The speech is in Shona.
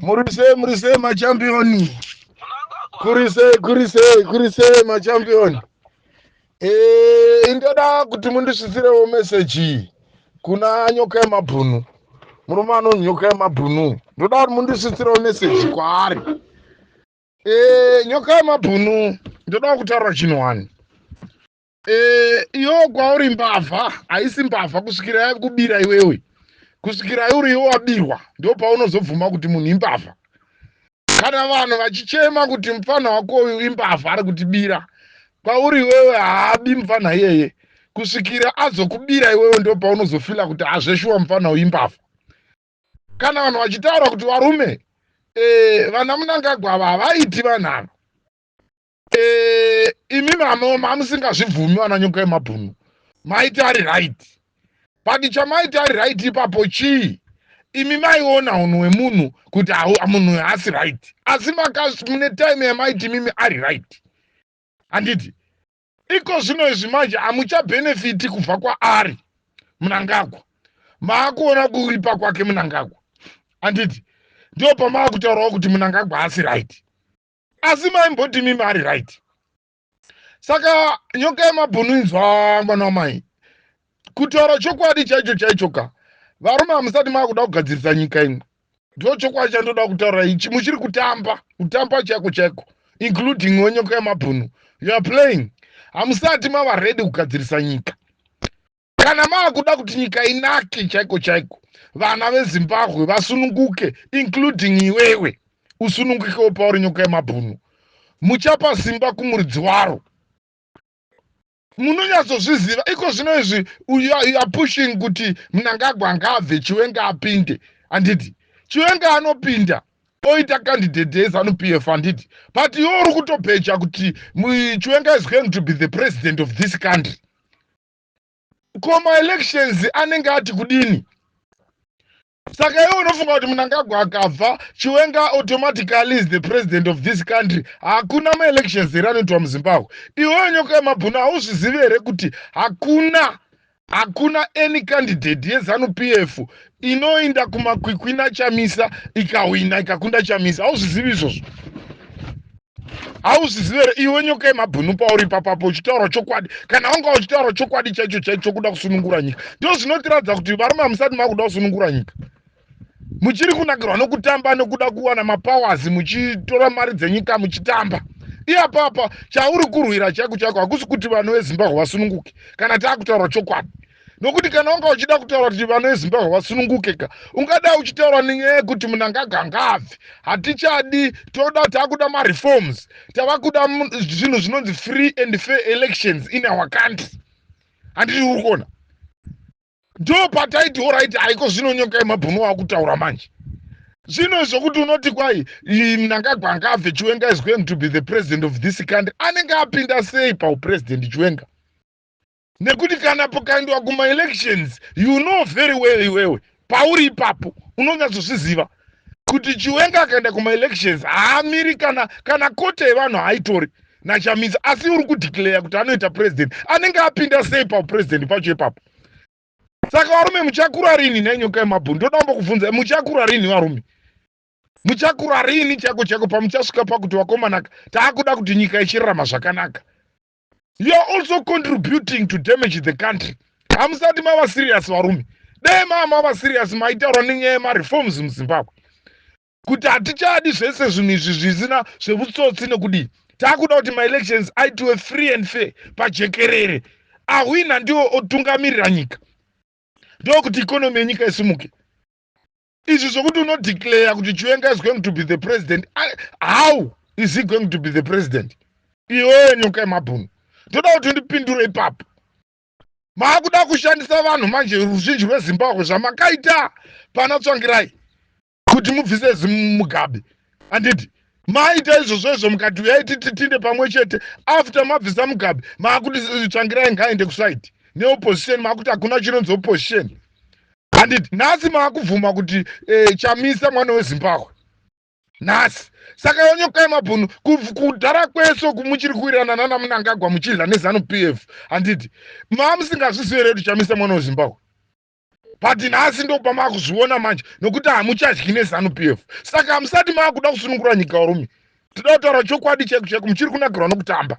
Murise machampioni. Kurise machampioni. Indoda kuti mundisisirewo message kuna nyoka yemabhunu. Murume anonzi nyoka yemabhunu. Ndoda kuti mundisisirewo message kwaari. Nyoka yemabhunu ndoda kutaura chinhu wani. Iyo kwauri mbavha, haisi mbavha kusvikira kubira iwewe. Kusvikira uri iwe wabirwa ndio paunozobvuma kuti munhu imbavha. Kana vanhu vachichema kuti mufana wako uyu imbavha ari kutibira, kwauri iwewe haabi mufana iyeye. Kusvikira azokubira iwewe ndio paunozofila kuti hazveshuwa mufana uyu imbavha. Kana vanhu vachitaura kuti varume, vana Mnangagwa ava havaiti vanhu ava. Imi mamusingazvibvumi vana nyoka yemabhunu. Maiti ari right. But chamaiti ari right ipapo chii? Imi maiona unhu hwemunhu kuti munhu haasi right. Asi mune time yamaiti mimi ari right. Handiti? Iko zvino izvi manje hamuchabhenefiti kubva kwaari Mnangagwa. Maakuona kuripa kwake Mnangagwa. Handiti? Ndio pamaakutaurawo kuti Mnangagwa haasi right. Asi maimboti mimi ari right. Saka nyoka yemabhunu inzwa mwana wamai. Kutaura chokwadi chaicho ka. Varume hamusati maakuda kugadzirisa nyika imwe. Ndio chokwadi chandoda kutaura ichi. Muchiri kutamba chaiko. Including nyoka yemabhunu. You are playing. Hamusati mava ready kugadzirisa nyika. Kana maakuda kuti nyika inake chaiko. Vana veZimbabwe vasununguke, including iwewe. Usunungukewo pauri nyoka yemabhunu. Muchapa simba kumuridzi waro. Munonyatsozviziva iko zvino izvi you are pushing kuti Mnangagwa ngabve Chiwenga apinde. Handiti? Chiwenga anopinda oita candidate yeZANU-PF. Handiti? But iwe uri kutopecha kuti Chiwenga is going to be the president of this country. Koma elections anenge ati kudini? Saka iwe unofunga kuti Mnangagwa akabva Chiwenga automatically is the president of this country. Hakuna ma-elections eranoitwa muZimbabwe. Iwe nyoka yemabhunu hauzvizivi here kuti hakuna any candidate yeZANU-PF inoinda kumakwikwi Chamisa ikawina ikakunda Chamisa. Hauzvizivi izvozvo? Hauzvizivi here iwe nyoka yemabhunu pauri papapo uchitaura chokwadi? Kana wanga uchitaura chokwadi chaicho kuda kusunungura nyika. Ndio zvinotiradza kuti varume hamusati makuda kusunungura nyika. Muchiri kunakirwa nokutamba nokuda kuwana mapowers, muchitora mari dzenyika muchitamba. Iyapapa chauri kurwira chako hakusi kuti vanhu veZimbabwe vasununguke. Kana taakutaura chokwadi. Nokuti kana wanga uchida kutaura kuti vanhu veZimbabwe vasununguke ka, ungada uchitaura nenyaya yekuti Mnangagwa ngabve. Hatichadi, taakuda ma-reforms. Tavakuda zvinhu zvinonzi free and fair elections in our country. Handiti uri kuona? Ndio pataiti alright haiko zvino nyoka yemabhunu wakutaura manje. Zvino zvokuti unoti kwai Mnangagwa ngabve Chiwenga is going to be the president of this country. Anenge apinda sei paupresident Chiwenga? Nekuti kana pokaendwa kuma-elections, you know very well iwewe. Pauri ipapo, unonyatsozviziva. Kuti Chiwenga akaenda kuma-elections, haamiri kana kote yevanhu haitori naChamisa. Asi uri kudeclare kuti anoita president. Anenge apinda sei paupresident pacho ipapo. Saka varume muchakura rini nenyoka yemabhunu? Ndoda kumbokubvunza, muchakura rini varume? Muchakura rini chako pamuchasvika pakuti wakomanaka taakuda kuti nyika ichirarama zvakanaka? You are also contributing to damage the country. Hamusati mava serious varume. Dai mava serious maitaura nenyaya yema-reforms muZimbabwe. Kuti hatichadi zvese zvinhu izvi zvisina zvevutsotsi nekudii. Taakuda kuti ma-elections aitiwe free and fair pajekerere. Ahwina ndio otungamirira nyika. Ndio kuti economy yenyika isimuke. Izvi zvokuti unodeclare kuti Chiwenga is going to be the president. How is he going to be the president? Iwe nyoka yemabhunu. Ndoda kuti ndipindure ipapo. Maakuda kushandisa vanhu manje ruzhinji rweZimbabwe zvamakaita pana Tsvangirai kuti mubvise Mugabe. Handiti? Maita izvozvo mukati uyaiti titinde pamwe chete. After mabvisa Mugabe, maakuti Tsvangirai ngaende kuside. Neopposition maakuti hakuna chinonzi opposition. Handiti? Nhasi maakubvuma kuti Chamisa mwana weZimbabwe. Nhasi. Saka nyoka yemabhunu kudhara kweso muchiri kuwirirana nana Mnangagwa muchidya neZANU-PF. Handiti? Mamusingazvizivi here kuti Chamisa mwana weZimbabwe. but nhasi ndopa makuzviona manje nokuti hamuchadyi neZANU PF. Saka hamusati makuda kusunungura nyika varume. Toda kutaura chokwadi cheko cheko, muchiri kunakirwa nokutamba.